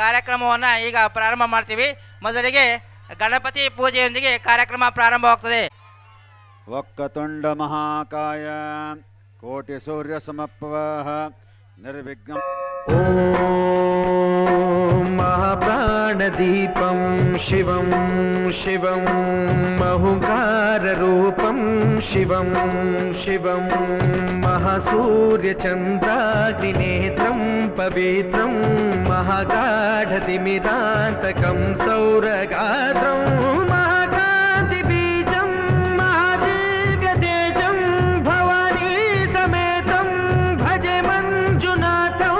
ಕಾರ್ಯಕ್ರಮವನ್ನು ಈಗ ಪ್ರಾರಂಭ ಮಾಡ್ತೀವಿ. ಮೊದಲಿಗೆ ಗಣಪತಿ ಪೂಜೆಯೊಂದಿಗೆ ಕಾರ್ಯಕ್ರಮ ಪ್ರಾರಂಭವಾಗ್ತದೆ. ವಕ್ರತುಂಡ ಮಹಾಕಾಯ ಕೋಟಿ ಸೂರ್ಯ ಸಮಪ್ರಭ ನಿರ್ವಿಘ್ನ. महाप्राणदीपं शिवं शिवं महुकाररूपं शिवं शिवं महासूर्यचन्द्राग्निनेत्रं पवित्रं महागाढतिमिरान्तकं सौरगात्रं महाकान्तिबीजं महादिव्यतेजं भवानी समेतं भजे मञ्जुनाथं.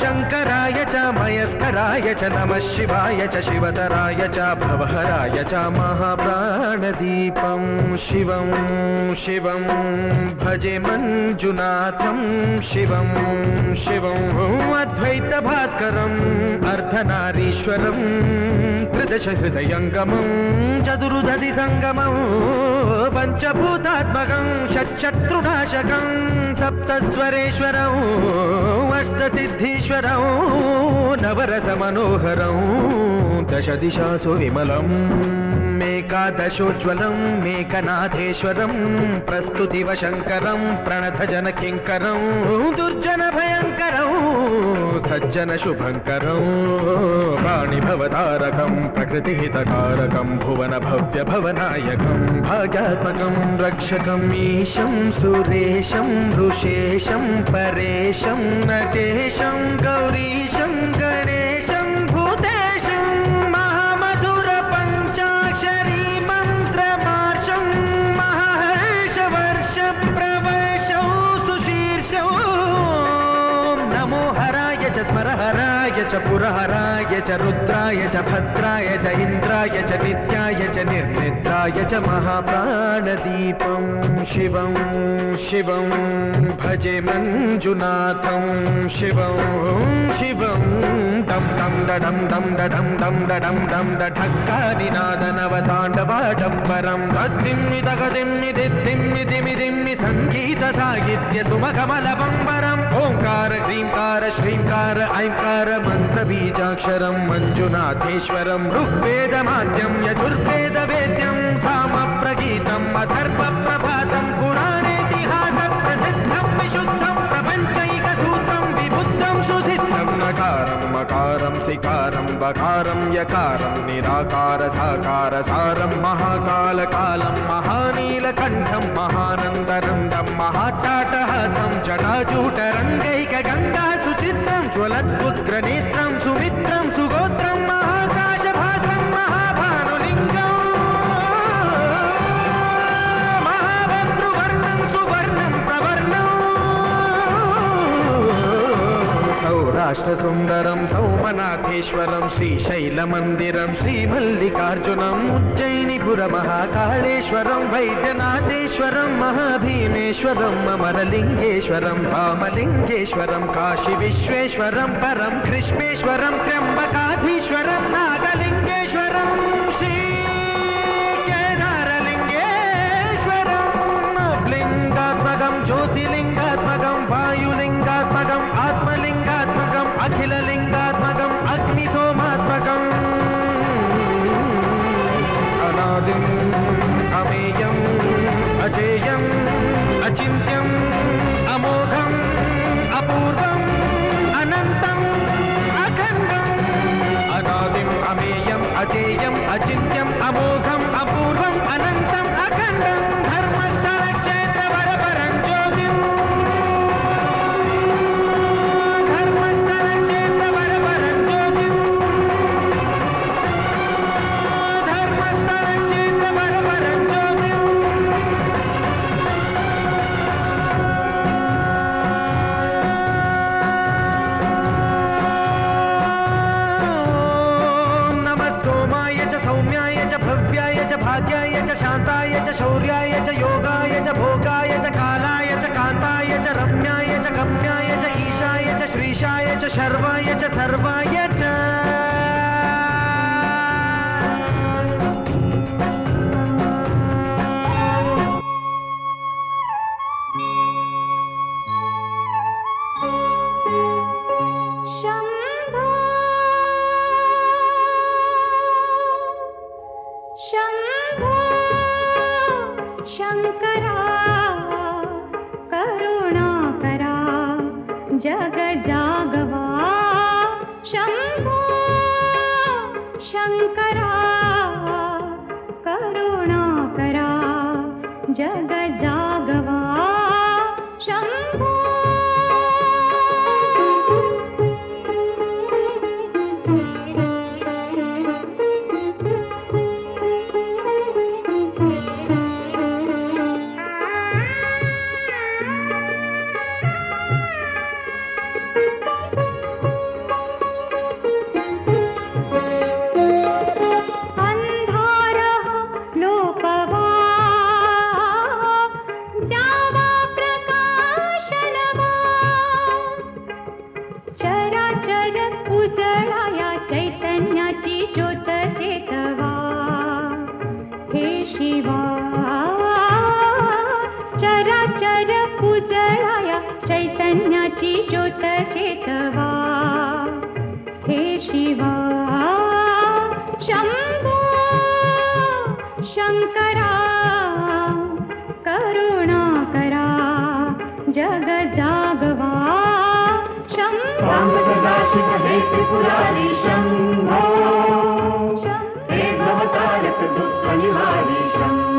शङ्कराय च मयस्कराय च नमः शिवाय च शिवतराय च भवहराय च महाप्राणदीपं शिवं शिवं भजे मञ्जुनाथं शिवं शिवं अद्वैतभास्करम् अर्धनारीश्वरं त्रिदशहृदयङ्गमं चतुर्दधिसङ्गमं पञ्चभूतात्मकं षट्शत्रुनाशकं सप्तस्वरेश्वरं अष्टसिद्धीश्वरं नवरसमनोहरं दशदिशासु विमलम् मेकादशोज्ज्वलं मेकनाथेश्वरं प्रस्तुतिवशङ्करं प्रणतजनकिङ्करं दुर्जनभयङ्करं सज्जनशुभङ्करं प्राणिभवतारकं प्रकृतिहितकारकं भुवनभव्यभवनायकं भाग्यात्मकं रक्षकम् ईशं सुरेशं ऋषेशं परेशं नटेशं गौरीशं गणेशं भूतेशं महामधुरपञ्चाक्षरी मन्त्रमार्षं महर्षवर्षप्रवर्षौ सुशीर्षौ नमो हराय च स्मरहराय च पुरहराय च रुद्राय च भद्राय च इन्द्राय च नित्याय च निर्निद्राय च महाप्राणदीपं शिवं शिवं भजे मञ्जुनाथं शिवं शिवं दं दं दडं दं दडं दं दडं दं दढक्कानिनादनवताण्डवाडम्बरं तद्दिम्मि तगदिम्मि दिद्दिम्मि दिमि दिम्मि सङ्गीतसाहित्य सुमखमलबम्बरम् ओङ्कार ह्रीङ्कार श्रीङ्कार ऐङ्कार मन्त्रबीजाक्षरं मञ्जुनाथेश्वरं ऋग्वेदमाद्यं यजुर्वेदवेद्यं सामप्रगीतम् अथर्वप्रभातं पुराणेतिहासप्रसिद्धं विशुद्धं प्रपञ्चैकसूत्रं विबुद्धं सुसिद्धं नकारं मकारं सिकारं बकारं यकारं निराकार साकार सारं महाकालकालं महानीलकण्ठं महानन्दरन्दं महाट्टाटहासं जटाजूटरङ्गैकगङ्गा सुचित्रं ज्वलद्वुग्रनेत्रं सुमित्रं सुगोत्रं महाकाशभासं महाभानुलिङ्गं महाभद्रुवर्णं सुवर्णं प्रवर्णं सौराष्ट्रसुन्दरं सौमनाथेश्वरं श्रीशैलमन्दिरं श्रीमल्लिकार्जुनम् उज्जयिनीपुरमहाकाळेश्वरं वैद्यनाथेश्वरं महाभीमेश्वरं अमरलिङ्गेश्वरं रामलिङ्गेश्वरं काशीविश्वेश्वरं परं कृष्णेश्वरं त्र्यम्बकाधीश्वरं नागलिङ्गेश्वरं श्रीकेदारलिङ्गेश्वरं लिङ्गात्मकं ज्योतिलिङ्गात्मकं वायुलिङ्गात्मकं आत्मलिङ्गात्मकम् अखिललिङ्गात्मकम् अग्निसोमात्मकम् अनादिम् अमेयम् अजेयम् अचिन्त्यम् अमोघम् अपूर्वम् अनन्तम् अखण्डम् अनादिम् अमेयम् अजेयम् अचिन्त्यम् अमोघम् अपूर्वम् अनन्तम् अखण्डम् धर्मस्थलक्षेत्रवरपरं ज्योतिम् द्रव्याय च भाग्याय च शान्ताय च शौर्याय च योगाय च भोगाय च कालाय च कान्ताय च रम्याय च गम्याय च ईशाय च श्रीशाय च शर्वाय च सर्वाय च शंभो शंकरा करुणाकरा जग जागवा शंभो शंकरा करुणाकरा जग जागवा शंभो चैतन्याची ज्योत चेतवा हे शिवा शंभो शंकरा करुणाकरा जग जागवा शंभो सदाशिव हे त्रिपुरारी शंभो हे भवतारक दुःख निवारी शंभो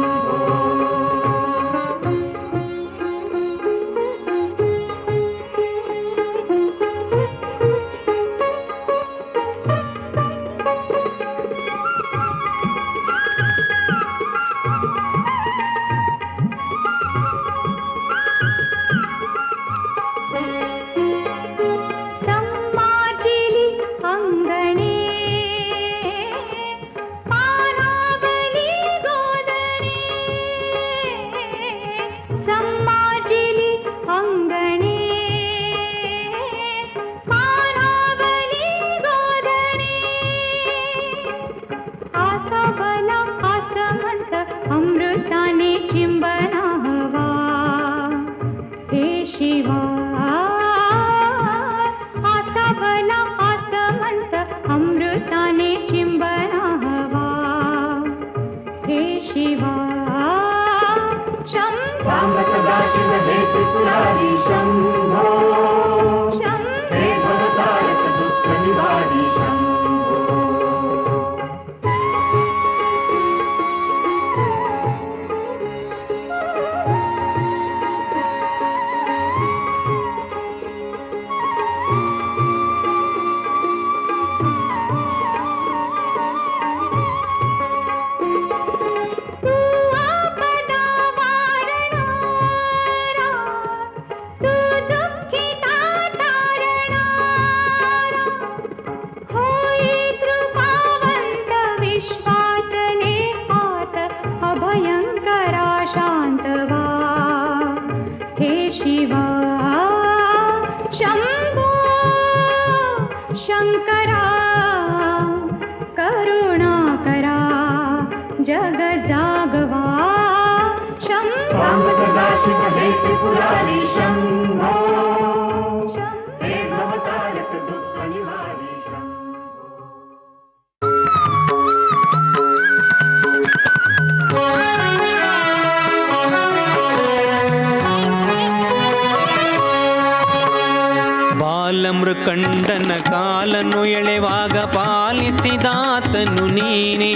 ಬಾಲಮೃಕಂಡನ ಕಾಲನ್ನು ಎಳೆವಾಗ ಪಾಲಿಸಿದಾತನು ನೀನೇ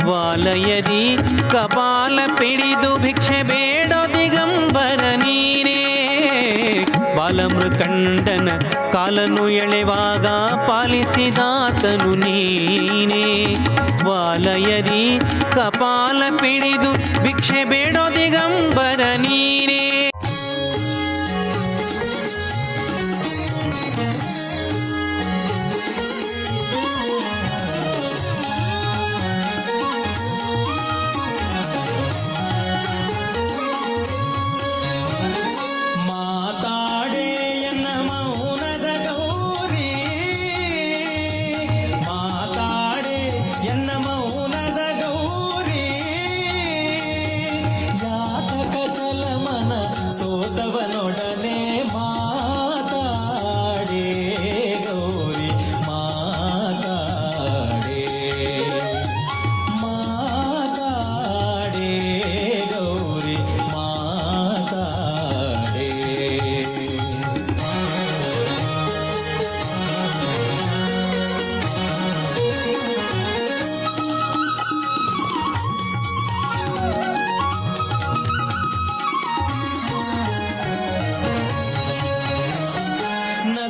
ವಾಲಯದಿ ಕಪಾಲ ಪಿಡಿದು ಭಿಕ್ಷೆ ಬೇಡೋ ದಿಗಂಬರ ನೀನೇ ಬಾಲಮೃಕಂಡನ ಕಾಲನ್ನು ಎಳೆವಾಗ ಪಾಲಿಸಿದಾತನು ನೀನೇ ವಾಲಯದಿ ಕಪಾಲ ಪಿಡಿದು ಭಿಕ್ಷೆ ಬೇಡೋ ದಿಗಂಬರ ನೀನೇ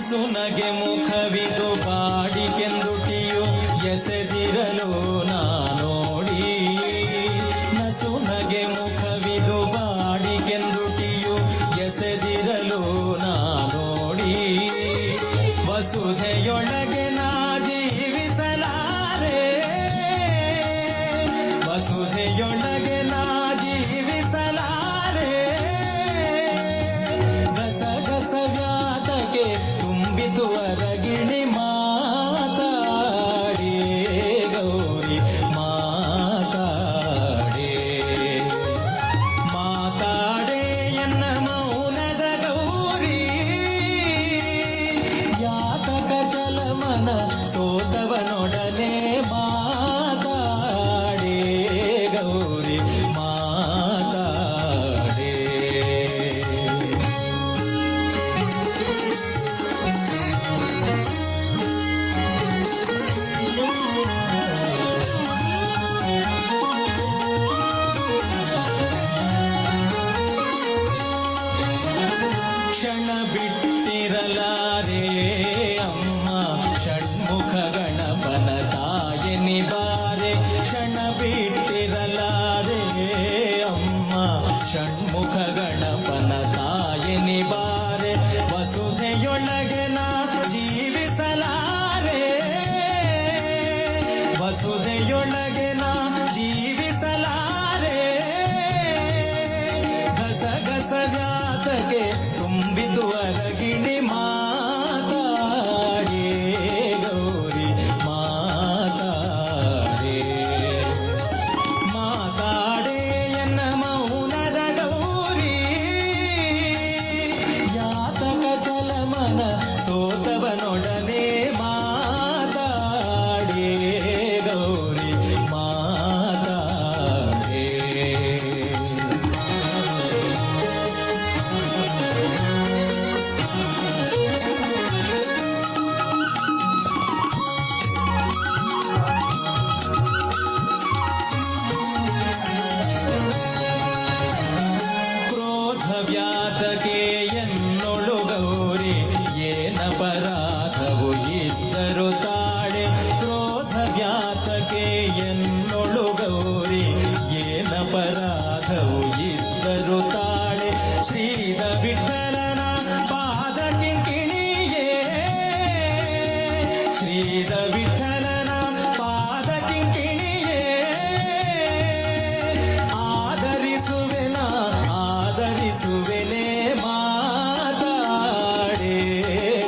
ನಸುನಗೆ ಮುಖವಿದು ಬಾಡಿಗೆಂದುಟಿಯು ಎಸೆದಿರಲು ನಾನೋಡಿ ನಸುನಗೆ ಮುಖವಿದು ಬಾಡಿಗೆಂದುಟಿಯು ಎಸೆದಿರಲು ನಾನೋಡಿ ವಸುಧೆಯೊಳಗೆ ನಾ ಜೀವಿಸಲಾರೆ ವಸುಧೆಯೊಳಗೆ ನಾ ಜೀವಿಸಲಾರೆ ಗಸಗಸವ್ಯಾತಕ್ಕೆ ತುಂಬಿತು ಅರಗಿಣಿ ಮಾತಾಡಿ ಗೌರಿ ಮಾತಾಡೆ ಮಾತಾಡೆ ಎನ್ನ ಮೌನದ ಗೌರಿ ಯಾತಕ ಚಲಮನ ಸೋತವನೊಡನೆ ಮಾತಾಡೆ ಗೌರಿ ಮಾತಾಡೆ ಕ್ಷಣ ಬಿಟ್ಟಿರಲಾರೆ ಅಮ್ಮ ಷಣ್ಮುಖ ಗಣಪನ ತಾಯನಿ ಬಾರೆ ಕ್ಷಣ ಬಿಟ್ಟಿರಲಾರೆ ಅಮ್ಮ ಷಣ್ಮುಖ ಗಣಪನ ತಾಯನಿ ಬಾರೆ ವಸುಧೆಯೊಳಗೆ ನಾ ಜೀವಿಸಲಾರೆ ವಸುಧೆಯೊಳಗೆ ನಾ ಜೀವಿಸಲಾರೆ ಗಸಗಸ ವ್ಯಾತಕ್ಕೆ ತುಂಬಿತು ಅರಗಿಣಿ ಮಾತಾಡಿ ಗೌರಿ ಮಾತಾಡೆ ಮಾತಾಡೆ ಎನ್ನ ಮೌನದ ಗೌರಿ ಯಾತಕ ಚಲಮನ ಸೋತವನೊಡನೆ ಮಾತಾಡೆ ಗೌರಿ ಮಾತಾಡೆ ಕ್ರೋಧ ವ್ಯಾತಕೆ ಎನ್ನೊಳು ಗೌರಿ ಏನಪರಾಧವು ಇದ್ದರು ತಾಳೆ ಕ್ರೋಧ ವ್ಯಾತಕೆ ಎನ್ನೊಳು ಗೌರಿ ಏನಪರಾಧವು ಇದ್ದರು ತಾಳೆ ಶ್ರೀದ ವಿಠಲನ ಪಾದ ಕಿಂಕಿಣಿಯೇ ಶ್ರೀದ ವಿಠಲನ ಪಾದ ಕಿಂಕಿಣಿಯೇ ಆದರಿಸುವೆನ ಆದರಿಸುವೆನೆ ಮಾತಾಡೆ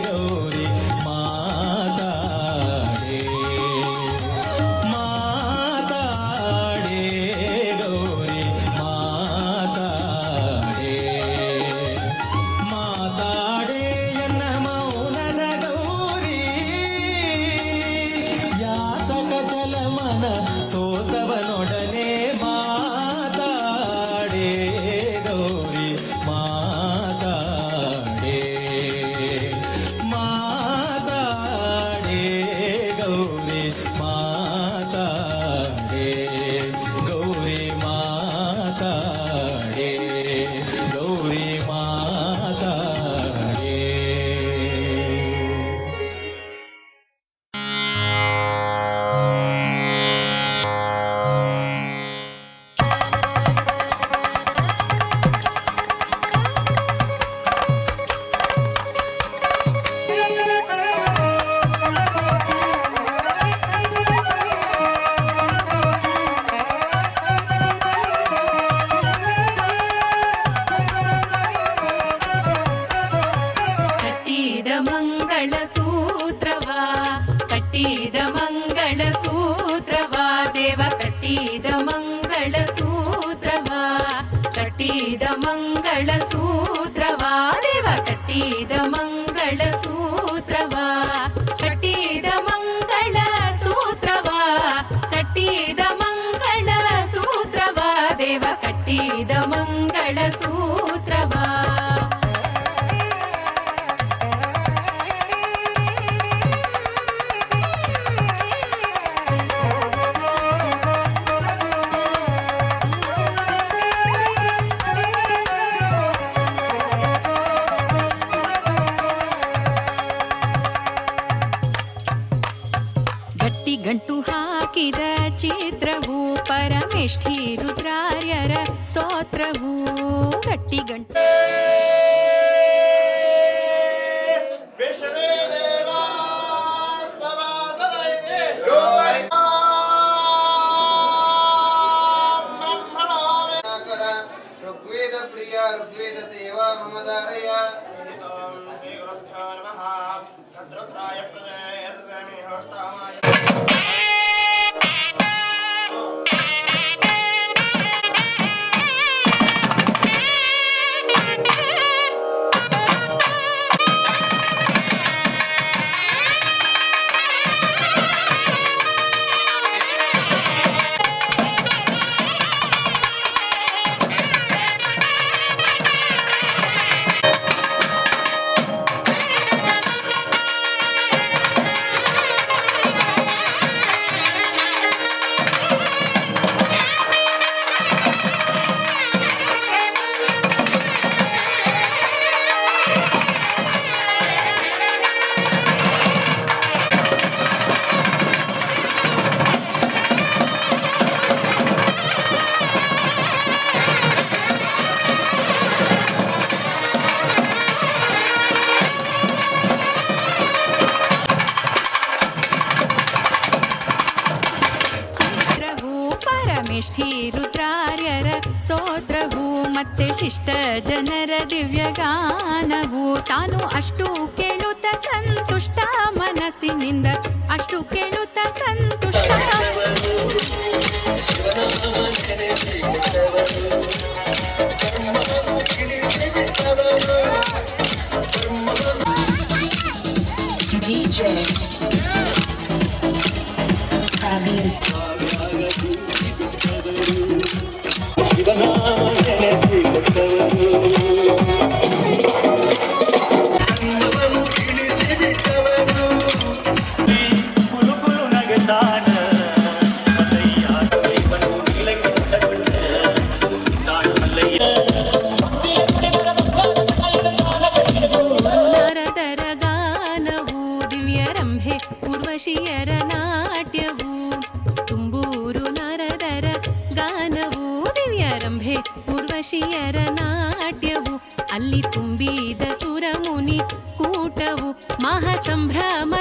ಗೌರಿ ಮಾತಾಡೆ ಮಾತಾಡೆ ಗೌರಿ ಮಾತಾಡೆ ಮಾತಾಡೆ ಎನ್ನ ಮೌನದ ಗೌರಿ ಯಾತಕ ಚಲಮನ ಸೋತವನೊಡನೆ ಮಾತಾಡೆ ಗೌರಿ ಮಾತಾಡೆ ಮಾತಾಡೆ ಗೌರಿ ಮಾತಾಡೆ ಗೌರಿ ಮಾತಾಡೆ ಗೌರಿ ಮಾತಾಡೆ ಕಟ್ಟಿದ ಮಂಗಳ ಸೂತ್ರವಾ ಕಟ್ಟಿದ ಮಂಗಳ ಸೂತ್ರವಾ ದೇವ ಕಟ್ಟಿದ ಮಂಗಳ ಸೂತ್ರವಾ ಕಟ್ಟಿದ ಮಂಗಳ ಸೂತ್ರವಾ ದೇವ ಕಟ್ಟಿದ ಮಂಗಳ ಸೂತ್ರವಾ ಕಟ್ಟಿದ ಮಂಗಳ ಸೂತ್ರವಾ ಕಟ್ಟಿದ ಮಂಗಳ ಸೂತ್ರವಾ ದೇವ ಕಟ್ಟಿದ ಮಂಗಳ ಸೂತ್ರವಾ ಹಾಕಿದ ಚಿತ್ರವು ಪರಮೇಷ್ಠಿ ರುದ್ರಾರ್ಯರ ಸ್ತೋತ್ರವು ಗಟ್ಟಿಗಂಟೆ ಋಗ್ವೇದ ಪ್ರಿಯ ಋಗ್ವೇದ ಸೇವಾ ಮಮದಾರಯ ಪರಮೇಷ್ಠಿ ರುದ್ರಾರ್ಯರ ಸ್ತೋತ್ರವು ಮತ್ತೆ ಶಿಷ್ಟ ಜನರ ದಿವ್ಯಗಾನವು ತಾನು ಅಷ್ಟು ಕೇಳುತ್ತ ಸಂತುಷ್ಟ ಮನಸ್ಸಿನಿಂದ ಅಷ್ಟು ಕೇಳುತ್ತ ಸಂತುಷ್ಟ ನಾರದರ ಗಾನವು ದಿವ್ಯರಂಭೆ ಉರ್ವಶಿಯರ ನಾಟ್ಯವು ತುಂಬೂರು ನಾರದರ ಗಾನವು ದಿವ್ಯರಂಭೆ ಉರ್ವಶಿಯರ ನಾಟ್ಯವು ಅಲ್ಲಿ ತುಂಬಿದ ಸುರಮುನಿ ಕೂಟವು ಮಹಾಸಂಭ್ರಮ